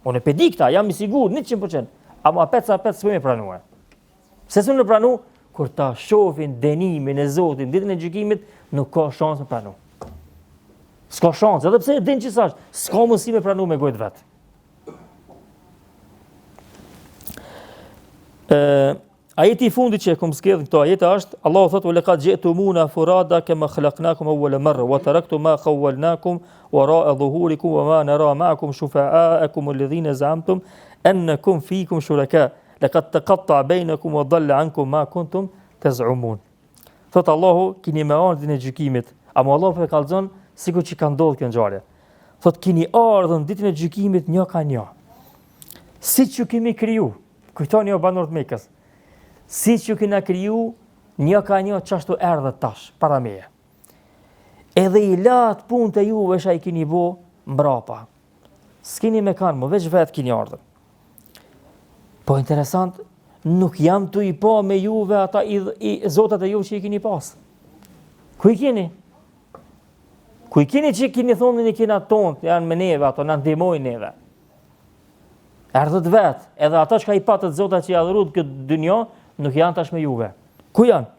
Unë e pedi këta, jam i sigur, 100%. A mu apet sa apet s'poj me pranue. Se s'unë e pranu, kur ta shofin denimin e Zotin, ditën e gjykimit, nuk ka shansë me pranu. S'ka shansë, edhe pse e din që sash, s'ka mundësi me pranu me gojtë vetë. Ajeti I fundit që e kom skjedh këto ajete është, Allahu thotë, "Walaqad ji'tumuna furada kama khalaqnakum awwala marra wa taraktum ma khawwalnakum wara'a dhuhurikum wa ma nara ma'akum shufa'akum alladhina za'amtum annakum fikum shuraka laqad taqatta'a bainakum wa dhalla ankum ma kuntum taz'umun. Thot Allahu, keni me ardhin e gjykimit, ama Allahu po e kallzon sikur që ka ndodhur kjo ngjarje. Thot keni ardhën ditën e gjykimit një ka një. Siç ju kemi kriju, kujtoni o banorët Mekës. Siç ju kena kriju një ka një, çashtu erdhët tash para meje. Edhe i lat punë të juve shaj keni bo mbrapa. S'keni me kanë, më veç vetë keni ardhën. Po interesant, nuk jam të i pa me juve ata i zotat e juve që i keni pas. Ku i keni? Ku i keni që keni thonë një kena tonë, janë me neve, ato në ndihmojnë neve. Erdhët vetë, edhe ata që ka i patët zotat që i adhurut këtë dynjo, nuk janë tash me juve. Ku janë?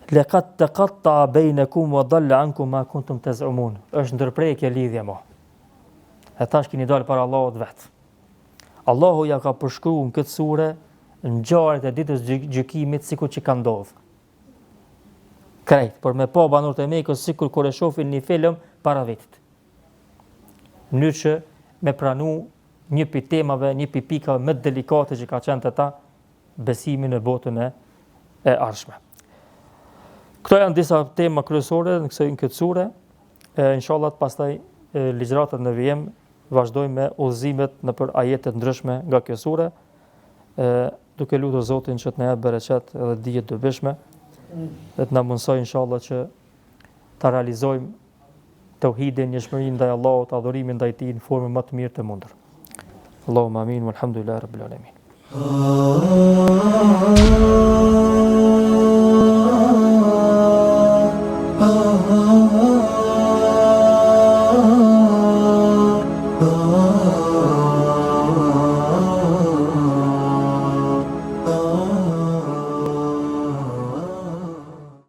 Laqad taqatta'a bainakum wa dhalla ankum ma kuntum taz'umun. Është ndërprerje lidhje mo. E tash keni dalë para Allahut vetë. Allahu ja ka përshkruar në këtë sure ngjarjet e ditës gjykimit sikur që ka ndodhur. Krejt, por me pa banorët e Mekës sikur kur e shohin një film para vetit. Mënyrë që me pranu një pi temave, një pi pikave më delikate që ka qenë të ta besimin në botën e ardhshme. Këto janë disa tema kryesore në këtë sure. Inshallah pastaj ligjëratat në vijim vazhdojmë me udhëzimet në për ajetet ndryshme nga kjo sure, duke lutur Zotin që të na jap bereqet edhe dije të dobishme, dhe të na mundsoj inshallah që ta realizojmë tauhidin, njohurinë ndaj Allahut, adhurimin ndaj Tij në formën më të mirë të mundur. Allahumma amin, walhamdulillahi rabbil alamin.